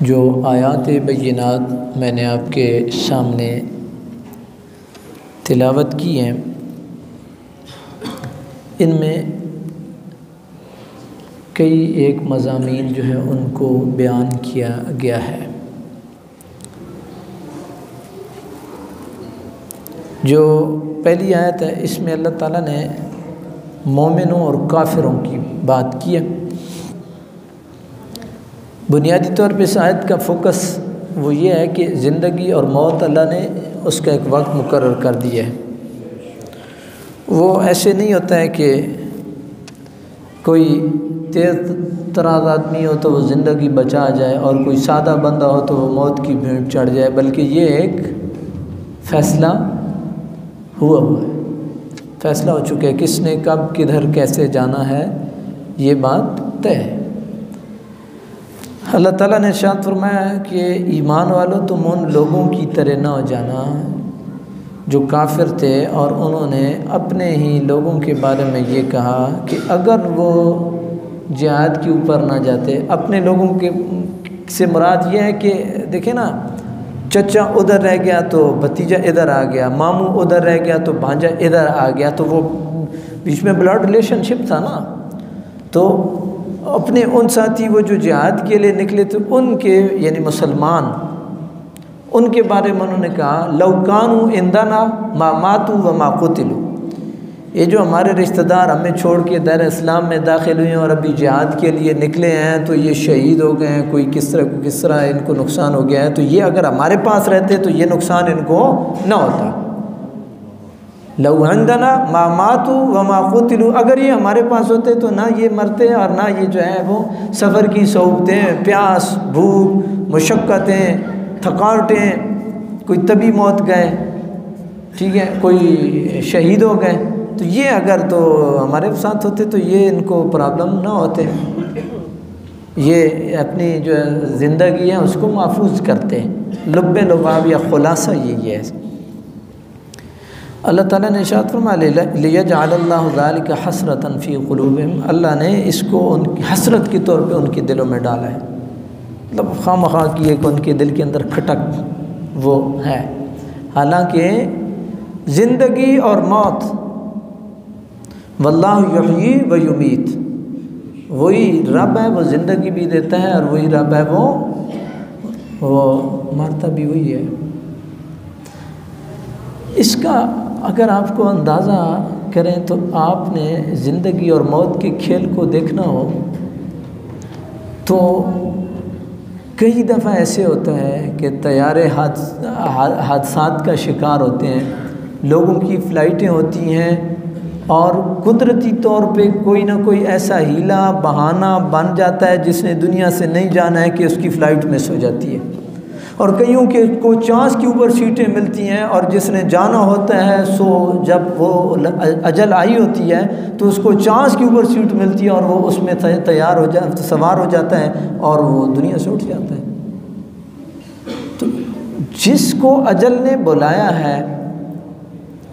جو آیات بینات میں نے آپ کے سامنے تلاوت کی ہیں، ان میں کئی ایک مضامین جو ہیں ان کو بیان کیا گیا ہے۔ جو پہلی آیت ہے اس میں اللہ تعالیٰ نے مومنوں اور کافروں کی بات کی ہے۔ بنیادی طور پہ اس آیت کا فوکس وہ یہ ہے کہ زندگی اور موت اللہ نے اس کا ایک وقت مقرر کر دیا ہے۔ وہ ایسے نہیں ہوتا ہے کہ کوئی تیز تراز آدمی ہو تو وہ زندگی بچا جائے اور کوئی سادہ بندہ ہو تو وہ موت کی بھیڑ چڑھ جائے، بلکہ یہ ایک فیصلہ ہوا ہے، فیصلہ ہو چکا ہے کس نے کب کدھر کیسے جانا ہے، یہ بات طے ہے۔ اللہ تعالیٰ نے ارشاد فرمایا ہے کہ ایمان والوں تم ان لوگوں کی طرح نہ ہو جانا جو کافر تھے اور انہوں نے اپنے ہی لوگوں کے بارے میں یہ کہا کہ اگر وہ جہاد کے اوپر نہ جاتے۔ اپنے لوگوں کے سے مراد یہ ہے کہ دیکھیں نا، چچا ادھر رہ گیا تو بھتیجا ادھر آ گیا، ماموں ادھر رہ گیا تو بھانجا ادھر آ گیا، تو وہ بیچ میں بلڈ ریلیشن شپ تھا نا۔ تو اپنے ان ساتھی وہ جو جہاد کے لیے نکلے تھے ان کے یعنی مسلمان، ان کے بارے میں انہوں نے کہا لو کانوا عندنا ما ماتوا وما قتلوا، یہ جو ہمارے رشتہ دار ہمیں چھوڑ کے دائرہ اسلام میں داخل ہوئے ہیں اور ابھی جہاد کے لیے نکلے ہیں تو یہ شہید ہو گئے ہیں، کوئی کس طرح ان کو نقصان ہو گیا ہے، تو یہ اگر ہمارے پاس رہتے تو یہ نقصان ان کو نہ ہوتا۔ لو عندنا ما ماتوا وما قتلوا، اگر یہ ہمارے پاس ہوتے تو نہ یہ مرتے اور نہ یہ جو ہے وہ سفر کی صعوبتیں، پیاس، بھوک، مشقتیں، تھکاوٹیں، کوئی طبی موت گئے، ٹھیک ہے، کوئی شہید ہو گئے، تو یہ اگر تو ہمارے ساتھ ہوتے تو یہ ان کو پرابلم نہ ہوتے، یہ اپنی جو زندگی ہے اس کو محفوظ کرتے۔ لب لباب یا خلاصہ یہی ہے۔ اللہ تعالیٰ نے ارشاد فرمایا لیجعل اللہ ذلک حسرۃ فی قلوبہم، اللہ نے اس کو ان کی حسرت کے طور پہ ان کے دلوں میں ڈالا ہے، مطلب خواہ مخواہ کی ایک ان کے دل کے اندر کھٹک وہ ہے۔ حالانکہ زندگی اور موت واللہ یحیی و یمیت، وہی رب ہے، وہ زندگی بھی دیتا ہے اور وہی رب ہے وہ مارتا بھی وہی ہے۔ اس کا اگر آپ کو اندازہ کریں تو آپ نے زندگی اور موت کے کھیل کو دیکھنا ہو تو کئی دفعہ ایسے ہوتا ہے کہ طیارے حادثات کا شکار ہوتے ہیں، لوگوں کی فلائٹیں ہوتی ہیں اور قدرتی طور پہ کوئی نہ کوئی ایسا ہیلا بہانہ بن جاتا ہے جس نے دنیا سے نہیں جانا ہے کہ اس کی فلائٹ مس ہو جاتی ہے، اور کئیوں کے کو چانس کے اوپر سیٹیں ملتی ہیں، اور جس نے جانا ہوتا ہے سو جب وہ اجل آئی ہوتی ہے تو اس کو چانس کے اوپر سیٹ ملتی ہے اور وہ اس میں سوار ہو جاتا ہے اور وہ دنیا سے اٹھ جاتا ہے۔ تو جس کو اجل نے بلایا ہے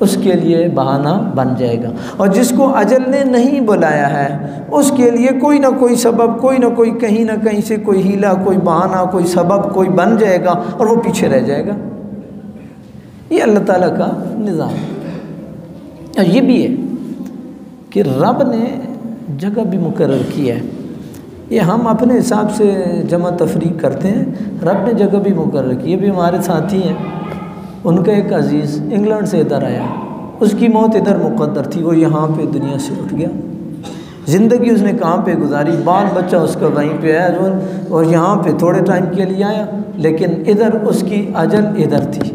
اس کے لیے بہانہ بن جائے گا، اور جس کو اجل نے نہیں بلایا ہے اس کے لیے کوئی نہ کوئی سبب، کوئی نہ کوئی کہیں نہ کہیں سے کوئی ہیلا، کوئی بہانہ، کوئی سبب کوئی بن جائے گا اور وہ پیچھے رہ جائے گا۔ یہ اللہ تعالیٰ کا نظام ہے۔ اور یہ بھی ہے کہ رب نے جگہ بھی مقرر کی ہے، یہ ہم اپنے حساب سے جمع تفریق کرتے ہیں، رب نے جگہ بھی مقرر کی۔ یہ بھی ہمارے ساتھی ہیں، ان کا ایک عزیز انگلینڈ سے ادھر آیا، اس کی موت ادھر مقدر تھی، وہ یہاں پہ دنیا سے اٹھ گیا۔ زندگی اس نے کہاں پہ گزاری، بال بچہ اس کا وہیں پہ آیا اور یہاں پہ تھوڑے ٹائم کے لیے آیا، لیکن ادھر اس کی اجل ادھر تھی۔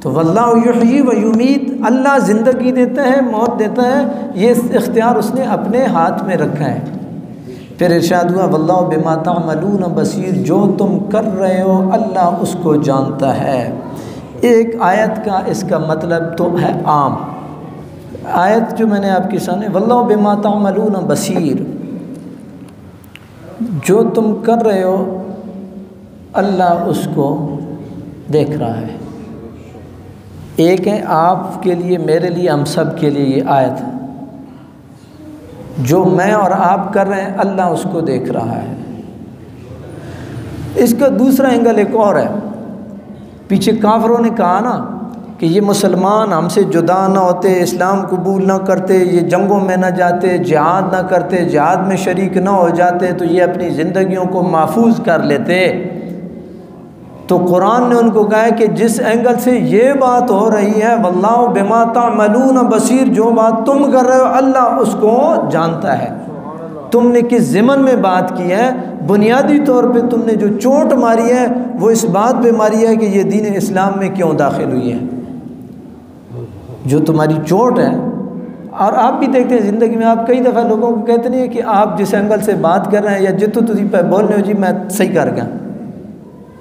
تو واللہ یحیی و یمیت، اللہ زندگی دیتا ہے، موت دیتا ہے، یہ اختیار اس نے اپنے ہاتھ میں رکھا ہے۔ پھر ارشاد ہوا واللہ بما تعملون بصیر، جو تم کر رہے ہو اللہ اس کو جانتا ہے۔ ایک آیت کا اس کا مطلب تو ہے عام، آیت جو میں نے آپ کے سامنے واللہ بما تعملون بصیر، جو تم کر رہے ہو اللہ اس کو دیکھ رہا ہے۔ ایک ہے آپ کے لیے، میرے لیے، ہم سب کے لیے یہ آیت ہے، جو میں اور آپ کر رہے ہیں اللہ اس کو دیکھ رہا ہے۔ اس کا دوسرا اینگل ایک اور ہے. پیچھے کافروں نے کہا نا کہ یہ مسلمان ہم سے جدا نہ ہوتے، اسلام قبول نہ کرتے، یہ جنگوں میں نہ جاتے، جہاد نہ کرتے، جہاد میں شریک نہ ہو جاتے تو یہ اپنی زندگیوں کو محفوظ کر لیتے. تو قرآن نے ان کو کہا ہے کہ جس اینگل سے یہ بات ہو رہی ہے واللہ بما تعملون بصیر، جو بات تم کر رہے ہو اللہ اس کو جانتا ہے. تم نے کس ضمن میں بات کی ہے، بنیادی طور پہ تم نے جو چوٹ ماری ہے وہ اس بات پہ ماری ہے کہ یہ دین اسلام میں کیوں داخل ہوئی ہے. جو تمہاری چوٹ ہے، اور آپ بھی دیکھتے ہیں زندگی میں، آپ کئی دفعہ لوگوں کو کہتے نہیں ہیں کہ آپ جس اینگل سے بات کر رہے ہیں یا جتو تھی پہ بول رہے ہو جی میں صحیح کر گیا.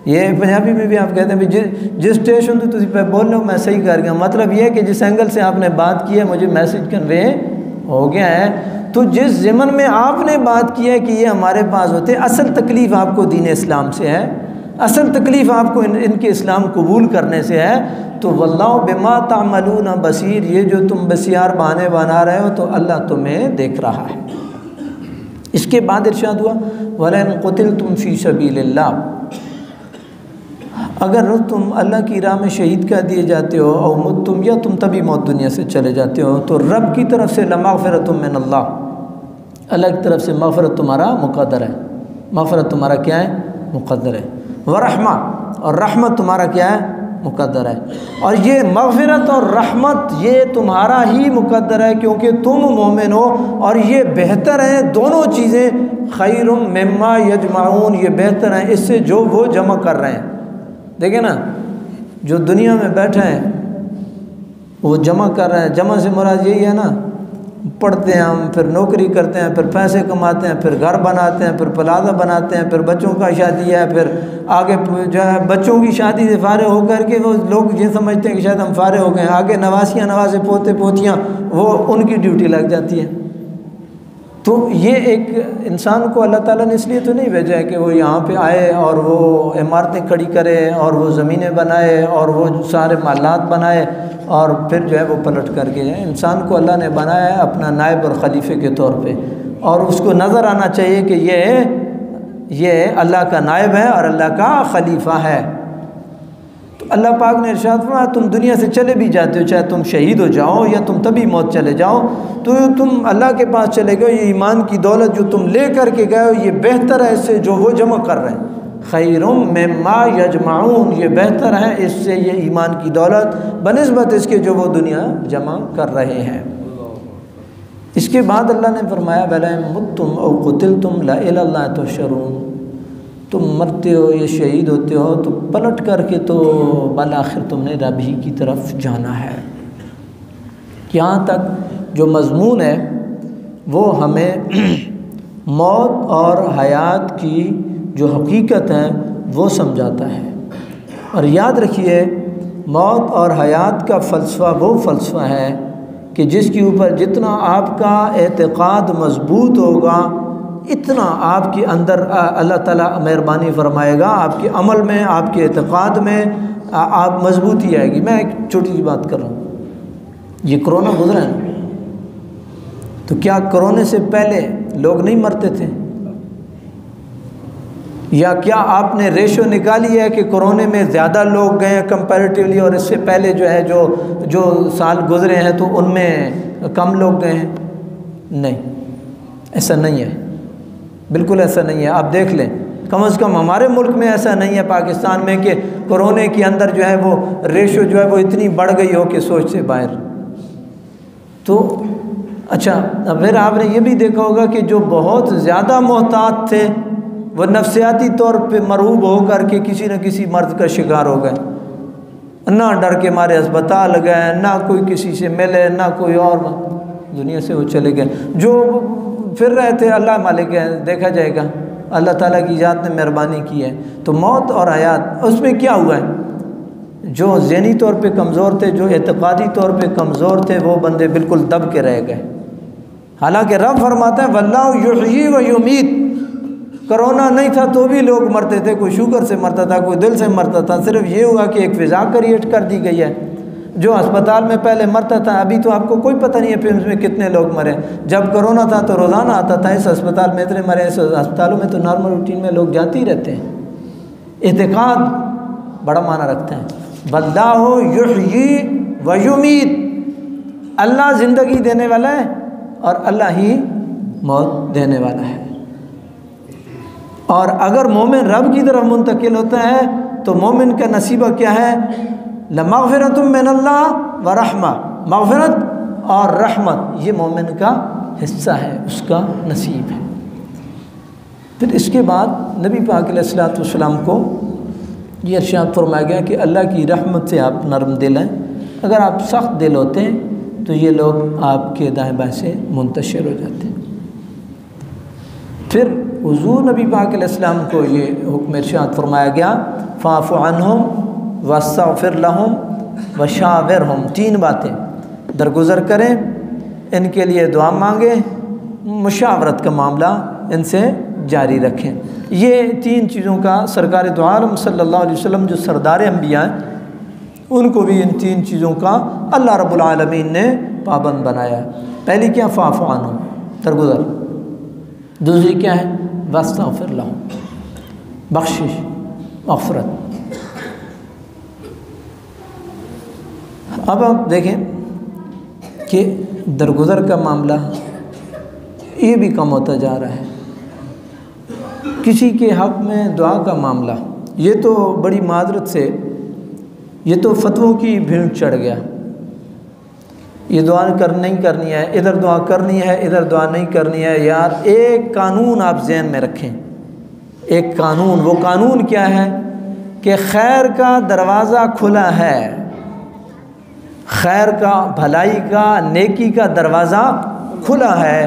یہ پنجابی میں بھی آپ کہتے ہیں جس اسٹیشن تو تھی پہ بول رہے ہو میں صحیح کر گیا. مطلب یہ ہے کہ جس اینگل سے آپ نے بات کی ہے مجھے میسج کنوے ہو گیا ہے. تو جس ضمن میں آپ نے بات کی ہے کہ یہ ہمارے پاس ہوتے، اصل تکلیف آپ کو دین اسلام سے ہے، اصل تکلیف آپ کو ان کے اسلام قبول کرنے سے ہے. تو واللہ بما تعملون بصیر، یہ جو تم بسیار بہانے بنا رہے ہو تو اللہ تمہیں دیکھ رہا ہے. اس کے بعد ارشاد ہوا وَلَئِن قُتِلْتُمْ فِي سَبِيلِ اللَّهِ، اگر تم اللہ کی راہ میں شہید کر دیے جاتے ہو، او متم، یا تم تبھی موت دنیا سے چلے جاتے ہو، تو رب کی طرف سے لمغفرۃ من اللہ، اللہ کی طرف سے مغفرت تمہارا مقدر ہے. مغفرت تمہارا کیا ہے؟ مقدر ہے. ورحمہ، اور رحمت تمہارا کیا ہے؟ مقدر ہے. اور یہ مغفرت اور رحمت یہ تمہارا ہی مقدر ہے کیونکہ تم مومن ہو، اور یہ بہتر ہیں دونوں چیزیں. خیر مما یجمعون، یہ بہتر ہیں اس سے جو وہ جمع کر رہے ہیں. دیکھیں نا، جو دنیا میں بیٹھے ہیں وہ جمع کر رہے ہیں. جمع سے مراد یہی ہے نا، پڑھتے ہیں ہم، پھر نوکری کرتے ہیں، پھر پیسے کماتے ہیں، پھر گھر بناتے ہیں، پھر پلازہ بناتے ہیں، پھر بچوں کا شادی ہے، پھر آگے جو ہے بچوں کی شادی سے فارغ ہو کر کے وہ لوگ یہ سمجھتے ہیں کہ شاید ہم فارغ ہو گئے ہیں، آگے نواسیاں نواسے پوتے پوتیاں وہ ان کی ڈیوٹی لگ جاتی ہے. تو یہ ایک انسان کو اللہ تعالیٰ نے اس لیے تو نہیں بھیجا ہے کہ وہ یہاں پہ آئے اور وہ عمارتیں کھڑی کرے اور وہ زمینیں بنائے اور وہ سارے محلات بنائے اور پھر جو ہے وہ پلٹ کر کے جائے. انسان کو اللہ نے بنایا ہے اپنا نائب اور خلیفے کے طور پہ، اور اس کو نظر آنا چاہیے کہ یہ اللہ کا نائب ہے اور اللہ کا خلیفہ ہے. تو اللہ پاک نے ارشاد فرمایا تم دنیا سے چلے بھی جاتے ہو، چاہے تم شہید ہو جاؤ یا تم تبھی موت چلے جاؤ، تو تم اللہ کے پاس چلے گئے. یہ ایمان کی دولت جو تم لے کر کے گئے ہو یہ بہتر ہے اس سے جو وہ جمع کر رہے ہیں. خیر مما یجمعون، یہ بہتر ہے اس سے یہ ایمان کی دولت بنسبت اس کے جو وہ دنیا جمع کر رہے ہیں. اس کے بعد اللہ نے فرمایا وَلَئِن مُتُّمْ أَوْ قُتِلْتُمْ لَإِلَى اللَّهِ تُحْشَرُونَ، تم مرتے ہو یا شہید ہوتے ہو تو پلٹ کر کے تو بالآخر تم نے رب ہی کی طرف جانا ہے. یہاں تک جو مضمون ہے وہ ہمیں موت اور حیات کی جو حقیقت ہے وہ سمجھاتا ہے. اور یاد رکھیے موت اور حیات کا فلسفہ وہ فلسفہ ہے کہ جس کے اوپر جتنا آپ کا اعتقاد مضبوط ہوگا اتنا آپ کے اندر اللہ تعالیٰ مہربانی فرمائے گا، آپ کے عمل میں، آپ کے اعتقاد میں آپ مضبوطی آئے گی. میں ایک چھوٹی سی بات کر رہا ہوں، یہ کرونا گزرا ہے تو کیا کرونے سے پہلے لوگ نہیں مرتے تھے؟ یا کیا آپ نے ریشو نکالی ہے کہ کرونے میں زیادہ لوگ گئے ہیں کمپیریٹیولی اور اس سے پہلے جو ہے جو سال گزرے ہیں تو ان میں کم لوگ گئے ہیں؟ نہیں، ایسا نہیں ہے، بالکل ایسا نہیں ہے. آپ دیکھ لیں، کم از کم ہمارے ملک میں ایسا نہیں ہے پاکستان میں کہ کرونے کے اندر جو ہے وہ ریشو جو ہے وہ اتنی بڑھ گئی ہو کہ سوچ سے باہر. تو اچھا، پھر آپ نے یہ بھی دیکھا ہوگا کہ جو بہت زیادہ محتاط تھے وہ نفسیاتی طور پہ مرعوب ہو کر کے کسی نہ کسی مرض کا شکار ہو گئے، نہ ڈر کے مارے اسپتال گئے، نہ کوئی کسی سے ملے، نہ کوئی اور، دنیا سے وہ چلے گئے. جو پھر رہے تھے اللہ مالک ہے، دیکھا جائے گا، اللہ تعالیٰ کی ذات نے مہربانی کی ہے. تو موت اور حیات اس میں کیا ہوا ہے؟ جو ذہنی طور پہ کمزور تھے، جو اعتقادی طور پہ کمزور تھے، وہ بندے بالکل دب کے رہ گئے. حالانکہ رب فرماتا ہے واللہ یحیی و یمیت. کرونا نہیں تھا تو بھی لوگ مرتے تھے، کوئی شوگر سے مرتا تھا، کوئی دل سے مرتا تھا. صرف یہ ہوا کہ ایک فضا کریٹ کر دی گئی ہے. جو اسپتال میں پہلے مرتا تھا ابھی تو آپ کو کوئی پتہ نہیں ہے پھر میں کتنے لوگ مرے. جب کرونا تھا تو روزانہ آتا تھا اس اسپتال میں اتنے مرے، اس اسپتالوں میں تو نارمل روٹین میں لوگ جاتے ہی رہتے ہیں. اعتقاد بڑا معنی رکھتا ہے۔ واللہ یحیی و یمیت، اللہ زندگی دینے والا ہے اور اللہ ہی موت دینے والا ہے۔ اور اگر مومن رب کی طرف منتقل ہوتا ہے تو مومن کا نصیبہ کیا ہے؟ لمغفرۃ من اللہ و رحمہ، مغفرت اور رحمت یہ مومن کا حصہ ہے، اس کا نصیب ہے۔ پھر اس کے بعد نبی پاک علیہ الصلوۃ والسلام کو یہ ارشاد فرمایا گیا کہ اللہ کی رحمت سے آپ نرم دل ہیں، اگر آپ سخت دل ہوتے ہیں تو یہ لوگ آپ کے دائیں بائیں سے منتشر ہو جاتے ہیں۔ پھر حضور نبی پاک علیہ السلام کو یہ حکم ارشاد فرمایا گیا فاعف عنہم واستغفر لہم وشاورہم، 3 باتیں درگزر کریں، ان کے لیے دعا مانگیں، مشاورت کا معاملہ ان سے جاری رکھیں۔ یہ 3 چیزوں کا سرکار دو عالم صلی اللہ علیہ وسلم جو سردار انبیاء ہیں ان کو بھی ان 3 چیزوں کا اللہ رب العالمین نے پابند بنایا ہے۔ پہلی کیا؟ فاعف عنہم، درگزر۔ دوسری کیا ہے؟ واستغفر لہم، بخشش، مغفرت۔ اب آپ دیکھیں کہ درگزر کا معاملہ یہ بھی کم ہوتا جا رہا ہے۔ کسی کے حق میں دعا کا معاملہ یہ تو بڑی معذرت سے یہ تو فتووں کی بھیڑ چڑھ گیا، یہ دعا نہیں کرنی ہے، ادھر دعا کرنی ہے، ادھر دعا نہیں کرنی ہے۔ یار ایک قانون آپ ذہن میں رکھیں، ایک قانون، وہ قانون کیا ہے کہ خیر کا دروازہ کھلا ہے، خیر کا، بھلائی کا، نیکی کا دروازہ کھلا ہے،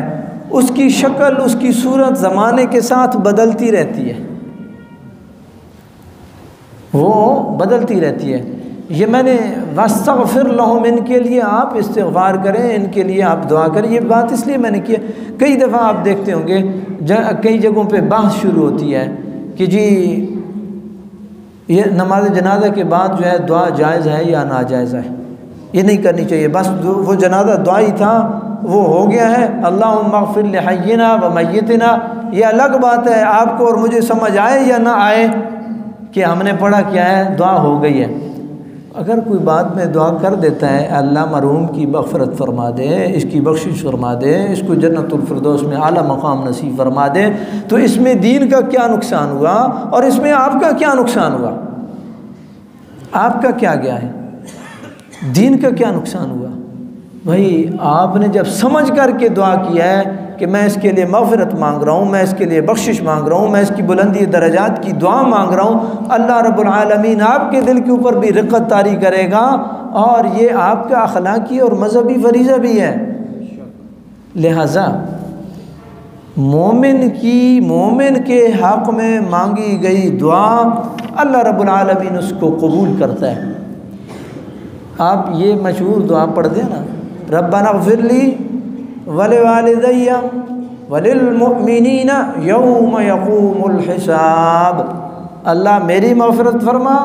اس کی شکل، اس کی صورت زمانے کے ساتھ بدلتی رہتی ہے، وہ بدلتی رہتی ہے۔ یہ میں نے واستغفر لہم، ان کے لیے آپ استغفار کریں، ان کے لیے آپ دعا کریں، یہ بات اس لیے میں نے کی ہے۔ کئی دفعہ آپ دیکھتے ہوں گے کئی جگہوں پہ بحث شروع ہوتی ہے کہ جی یہ نماز جنازہ کے بعد جو ہے دعا جائز ہے یا ناجائز ہے، یہ نہیں کرنی چاہیے، بس وہ جنازہ دعا ہی تھا، وہ ہو گیا ہے، اللہم اغفر لحینا و میتنا، یہ الگ بات ہے آپ کو اور مجھے سمجھ آئے یا نہ آئے کہ ہم نے پڑھا کیا ہے، دعا ہو گئی ہے۔ اگر کوئی بعد میں دعا کر دیتا ہے اللہ مرحوم کی مغفرت فرما دے، اس کی بخشش فرما دے، اس کو جنت الفردوس میں اعلیٰ مقام نصیب فرما دے، تو اس میں دین کا کیا نقصان ہوا اور اس میں آپ کا کیا نقصان ہوا؟ آپ کا کیا گیا ہے؟ دین کا کیا نقصان ہوا؟ بھائی آپ نے جب سمجھ کر کے دعا کیا ہے کہ میں اس کے لیے مغفرت مانگ رہا ہوں، میں اس کے لیے بخشش مانگ رہا ہوں، میں اس کی بلندی درجات کی دعا مانگ رہا ہوں، اللہ رب العالمین آپ کے دل کے اوپر بھی رقت طاری کرے گا، اور یہ آپ کا اخلاقی اور مذہبی فریضہ بھی ہے۔ لہذا مومن کے حق میں مانگی گئی دعا اللہ رب العالمین اس کو قبول کرتا ہے۔ آپ یہ مشہور دعا پڑھ دیں نا، ربنا اغفر لی ولوالدی وللمؤمنین یوم یقوم الحساب، اللہ میری مغفرت فرما،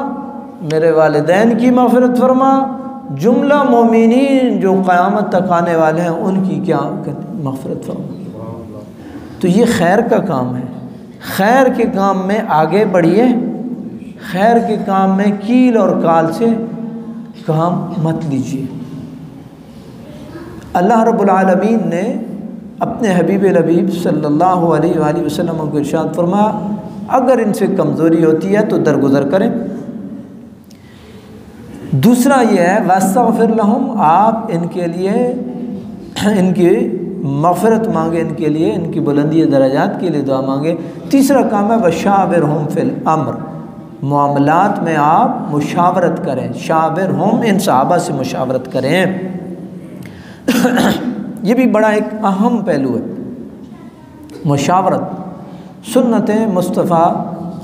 میرے والدین کی مغفرت فرما، جملہ مومنین جو قیامت تک آنے والے ہیں ان کی کیا مغفرت فرما۔ تو یہ خیر کا کام ہے، خیر کے کام میں آگے بڑھیے، خیر کے کام میں کیل اور کال سے کام مت لیجیے۔ اللہ رب العالمین نے اپنے حبیب لبیب صلی اللہ علیہ وآلہ وسلم کو ارشاد فرمایا اگر ان سے کمزوری ہوتی ہے تو درگزر کریں۔ دوسرا یہ ہے واستغفر لہم، آپ ان کے لیے ان کی مغفرت مانگیں، ان کے لیے ان کی بلندی درجات کے لیے دعا مانگیں۔ تیسرا کام ہے وشاورہم فی الامر، معاملات میں آپ مشاورت کریں، شاورہم، ان صحابہ سے مشاورت کریں۔ یہ بھی بڑا ایک اہم پہلو ہے، مشاورت سنت مصطفیٰ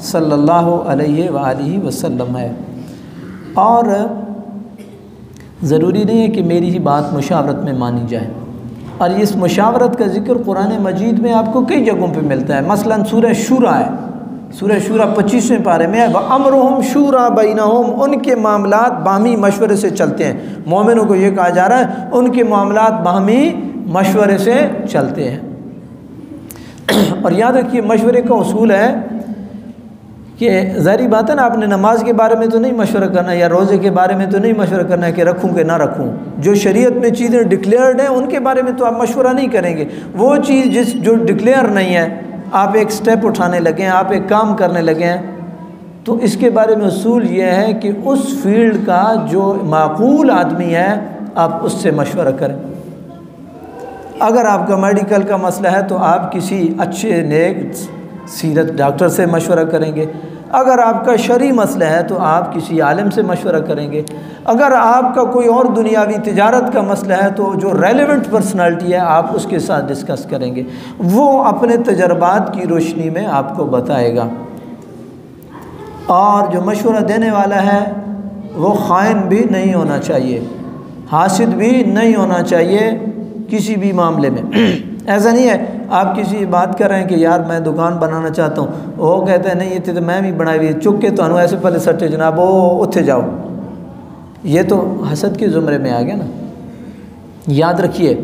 صلی اللہ علیہ وآلہ وسلم ہے، اور ضروری نہیں ہے کہ میری ہی بات مشاورت میں مانی جائے، اور اس مشاورت کا ذکر قرآن مجید میں آپ کو کئی جگہوں پہ ملتا ہے۔ مثلا سورہ شورا ہے، سورہ شورا 25ویں پارے میں ہے وَأَمْرُهُمْ شُورَى بَيْنَهُمْ، ان کے معاملات باہمی مشورے سے چلتے ہیں۔ مومنوں کو یہ کہا جا رہا ہے ان کے معاملات باہمی مشورے سے چلتے ہیں۔ اور یاد رکھیے مشورے کا اصول ہے کہ ظاہری بات ہے نا، آپ نے نماز کے بارے میں تو نہیں مشورہ کرنا، یا روزے کے بارے میں تو نہیں مشورہ کرنا ہے کہ رکھوں کہ نہ رکھوں. جو شریعت میں چیزیں ڈکلیئرڈ ہیں ان کے بارے میں تو آپ مشورہ نہیں کریں گے. وہ چیز جو ڈکلیئر نہیں ہے، آپ ایک سٹیپ اٹھانے لگے ہیں، آپ ایک کام کرنے لگے ہیں، تو اس کے بارے میں اصول یہ ہے کہ اس فیلڈ کا جو معقول آدمی ہے آپ اس سے مشورہ کریں. اگر آپ کا میڈیکل کا مسئلہ ہے تو آپ کسی اچھے نیک سیرت ڈاکٹر سے مشورہ کریں گے. اگر آپ کا شرعی مسئلہ ہے تو آپ کسی عالم سے مشورہ کریں گے. اگر آپ کا کوئی اور دنیاوی تجارت کا مسئلہ ہے تو جو ریلیونٹ پرسنالٹی ہے آپ اس کے ساتھ ڈسکس کریں گے. وہ اپنے تجربات کی روشنی میں آپ کو بتائے گا. اور جو مشورہ دینے والا ہے وہ خائن بھی نہیں ہونا چاہیے، حاسد بھی نہیں ہونا چاہیے کسی بھی معاملے میں. ایسا نہیں ہے آپ کسی بات کر رہے ہیں کہ یار میں دکان بنانا چاہتا ہوں، وہ کہتے ہیں نہیں یہ تو میں بھی بنائی ہوئی چک کے تو ایسے پہلے سٹے جناب وہ اتھے جاؤ. یہ تو حسد کے زمرے میں آ گیا نا. یاد رکھیے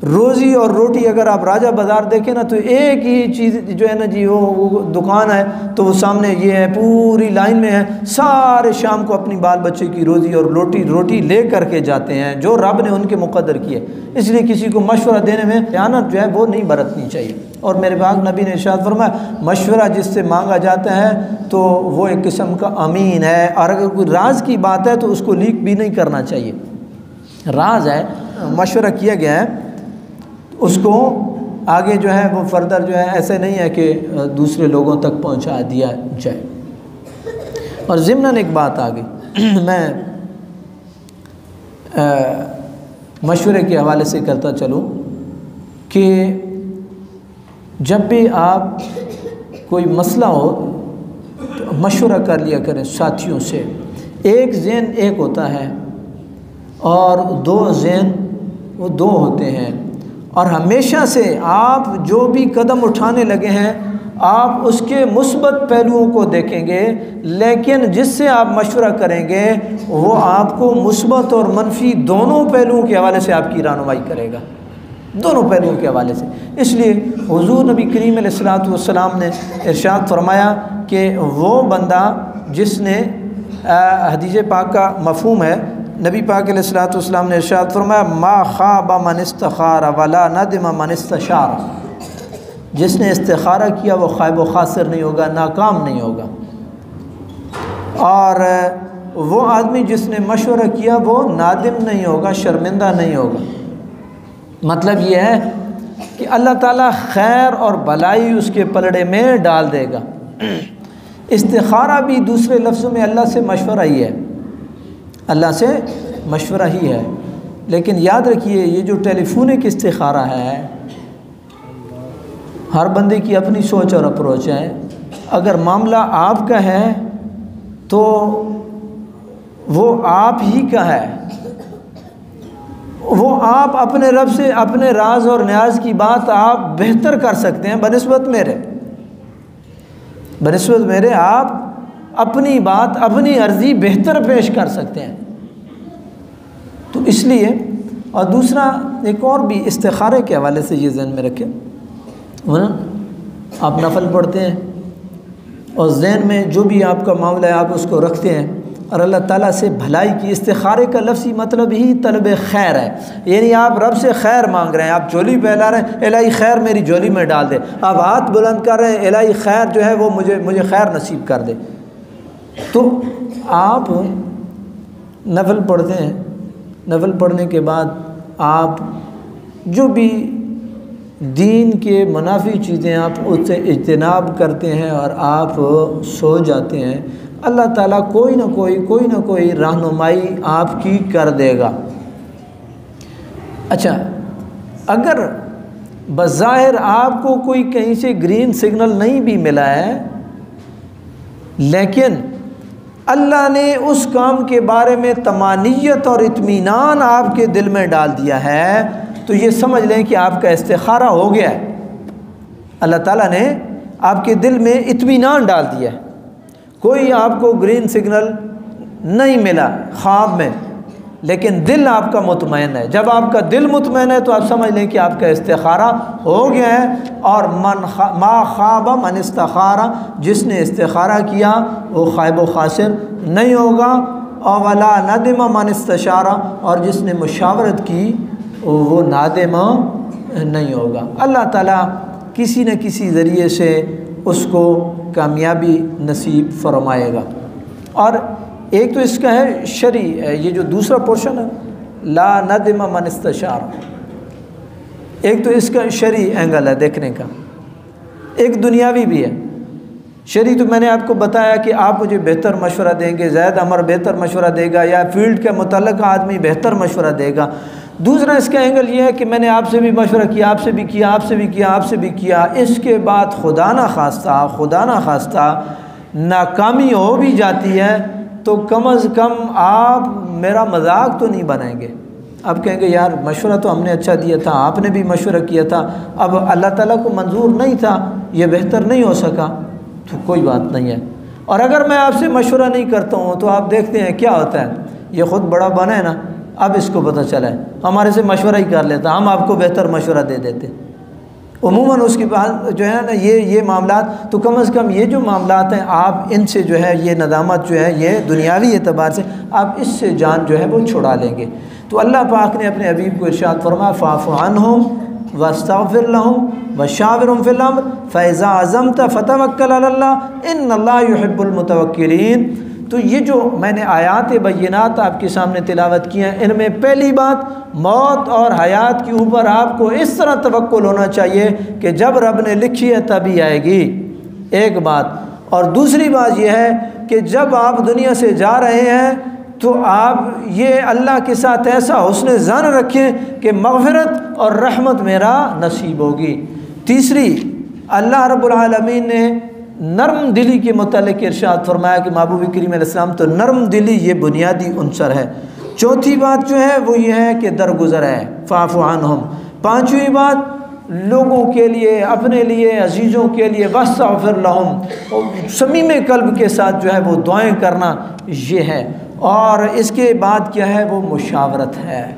روزی اور روٹی اگر آپ راجہ بازار دیکھیں نا تو ایک ہی چیز جو ہے نا جی وہ دکان ہے تو وہ سامنے یہ ہے پوری لائن میں ہے، سارے شام کو اپنی بال بچے کی روزی اور روٹی لے کر کے جاتے ہیں جو رب نے ان کے مقدر کیے. اس لیے کسی کو مشورہ دینے میں خیانت جو ہے وہ نہیں برتنی چاہیے. اور میرے پاک نبی نے ارشاد فرمایا مشورہ جس سے مانگا جاتا ہے تو وہ ایک قسم کا امین ہے، اور اگر کوئی راز کی بات ہے تو اس کو لیک بھی نہیں کرنا چاہیے. راز ہے، مشورہ کیا گیا ہے، اس کو آگے جو ہے وہ فردر جو ہے ایسے نہیں ہے کہ دوسرے لوگوں تک پہنچا دیا جائے. اور ضمناً ایک بات آ گئی میں مشورے کے حوالے سے کرتا چلوں کہ جب بھی آپ کوئی مسئلہ ہو تو مشورہ کر لیا کریں ساتھیوں سے. ایک ذہن ایک ہوتا ہے اور دو ذہن وہ دو ہوتے ہیں. اور ہمیشہ سے آپ جو بھی قدم اٹھانے لگے ہیں آپ اس کے مثبت پہلوؤں کو دیکھیں گے، لیکن جس سے آپ مشورہ کریں گے وہ آپ کو مثبت اور منفی دونوں پہلوؤں کے حوالے سے آپ کی رہنمائی کرے گا، دونوں پہلوؤں کے حوالے سے. اس لیے حضور نبی کریم علیہ الصلوۃ والسلام نے ارشاد فرمایا کہ وہ بندہ جس نے حدیث پاک کا مفہوم ہے، نبی پاک علیہ الصلوۃ والسلام نے ارشاد فرمایا ما خاب من استخار ولا ندم من استشار. جس نے استخارہ کیا وہ خائب و خاسر نہیں ہوگا، ناکام نہیں ہوگا. اور وہ آدمی جس نے مشورہ کیا وہ نادم نہیں ہوگا، شرمندہ نہیں ہوگا. مطلب یہ ہے کہ اللہ تعالیٰ خیر اور بھلائی اس کے پلڑے میں ڈال دے گا. استخارہ بھی دوسرے لفظوں میں اللہ سے مشورہ ہی ہے، اللہ سے مشورہ ہی ہے. لیکن یاد رکھیے یہ جو ٹیلی فونک استخارہ ہے ہر بندے کی اپنی سوچ اور اپروچ ہے. اگر معاملہ آپ کا ہے تو وہ آپ ہی کا ہے، وہ آپ اپنے رب سے اپنے راز اور نیاز کی بات آپ بہتر کر سکتے ہیں بنسبت میرے آپ اپنی بات اپنی عرضی بہتر پیش کر سکتے ہیں. تو اس لیے اور دوسرا ایک اور بھی استخارے کے حوالے سے یہ ذہن میں رکھیں، آپ نفل پڑھتے ہیں اور ذہن میں جو بھی آپ کا معاملہ ہے آپ اس کو رکھتے ہیں اور اللہ تعالیٰ سے بھلائی کی. استخارے کا لفظی مطلب ہی طلب خیر ہے، یعنی آپ رب سے خیر مانگ رہے ہیں، آپ جھولی پھیلا رہے ہیں الہی خیر میری جھولی میں ڈال دے. آپ ہاتھ بلند کر رہے ہیں الہی خیر جو ہے وہ مجھے خیر نصیب کر دے. تو آپ نفل پڑھتے ہیں، نفل پڑھنے کے بعد آپ جو بھی دین کے منافی چیزیں آپ اس سے اجتناب کرتے ہیں اور آپ سو جاتے ہیں، اللہ تعالیٰ کوئی نہ کوئی رہنمائی آپ کی کر دے گا. اچھا اگر بظاہر آپ کو کوئی کہیں سے گرین سگنل نہیں بھی ملا ہے لیکن اللہ نے اس کام کے بارے میں طمانیت اور اطمینان آپ کے دل میں ڈال دیا ہے تو یہ سمجھ لیں کہ آپ کا استخارہ ہو گیا ہے. اللہ تعالیٰ نے آپ کے دل میں اطمینان ڈال دیا ہے. کوئی آپ کو گرین سگنل نہیں ملا خواب میں لیکن دل آپ کا مطمئن ہے۔ جب آپ کا دل مطمئن ہے تو آپ سمجھ لیں کہ آپ کا استخارہ ہو گیا ہے۔ اور ما خاب من استخارہ، جس نے استخارہ کیا وہ خائب و خاسر نہیں ہوگا۔ اور ولا ندم من استشارہ، اور جس نے مشاورت کی وہ نادم نہیں ہوگا۔ اللہ تعالیٰ کسی نہ کسی ذریعے سے اس کو کامیابی نصیب فرمائے گا۔ اور ایک تو اس کا ہے شرعی، یہ جو دوسرا پورشن ہے لا ندم من استشار، ایک تو اس کا شرعی اینگل ہے دیکھنے کا، ایک دنیاوی بھی ہے۔ شرعی تو میں نے آپ کو بتایا کہ آپ مجھے بہتر مشورہ دیں گے، زید عمر بہتر مشورہ دے گا، یا فیلڈ کے متعلقہ آدمی بہتر مشورہ دے گا۔ دوسرا اس کا اینگل یہ ہے کہ میں نے آپ سے بھی مشورہ کیا، آپ سے بھی کیا، آپ سے بھی کیا، آپ سے بھی کیا، اس کے بعد خدا نہ خواستہ ناکامی ہو بھی جاتی ہے تو کم از کم آپ میرا مذاق تو نہیں بنائیں گے۔ اب کہیں گے یار مشورہ تو ہم نے اچھا دیا تھا، آپ نے بھی مشورہ کیا تھا، اب اللہ تعالیٰ کو منظور نہیں تھا، یہ بہتر نہیں ہو سکا، تو کوئی بات نہیں ہے۔ اور اگر میں آپ سے مشورہ نہیں کرتا ہوں تو آپ دیکھتے ہیں کیا ہوتا ہے، یہ خود بڑا بنا ہے نا، اب اس کو پتہ چلا ہے ہمارے سے مشورہ ہی کر لیتا، ہم آپ کو بہتر مشورہ دے دیتے۔ عموماً اس کے بعد جو ہے نا یہ معاملات، تو کم از کم یہ جو معاملات ہیں آپ ان سے جو ہے یہ ندامت جو ہے یہ دنیاوی اعتبار سے آپ اس سے جان جو ہے وہ چھڑا لیں گے۔ تو اللہ پاک نے اپنے حبیب کو ارشاد فرمایا فاعف عنہم واستغفر لہم وشاورہم فی الامر فاذا عزمت فتوکل علی اللہ ان اللہ یحب المتوکلین۔ تو یہ جو میں نے آیات بینات آپ کے سامنے تلاوت کی ہیں، ان میں پہلی بات موت اور حیات کے اوپر آپ کو اس طرح توکل ہونا چاہیے کہ جب رب نے لکھی ہے تبھی آئے گی، ایک بات۔ اور دوسری بات یہ ہے کہ جب آپ دنیا سے جا رہے ہیں تو آپ یہ اللہ کے ساتھ ایسا حسن ظن رکھیں کہ مغفرت اور رحمت میرا نصیب ہوگی۔ تیسری، اللہ رب العالمین نے نرم دلی کے متعلق ارشاد فرمایا کہ محبوب کریم علیہ السلام تو نرم دلی یہ بنیادی عنصر ہے۔ چوتھی بات جو ہے وہ یہ ہے کہ درگزر ہے فاعف عنہم۔ پانچویں بات لوگوں کے لیے، اپنے لیے، عزیزوں کے لیے واستغفر لہم، صمیم قلب کے ساتھ جو ہے وہ دعائیں کرنا یہ ہے۔ اور اس کے بعد کیا ہے وہ مشاورت ہے۔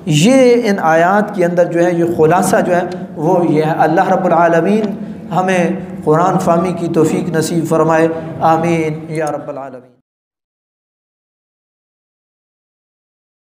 یہ ان آیات کے اندر جو ہے یہ خلاصہ جو ہے وہ یہ ہے۔ اللہ رب العالمین ہمیں قرآن فہمی کی توفیق نصیب فرمائے، آمین یا رب العالمین۔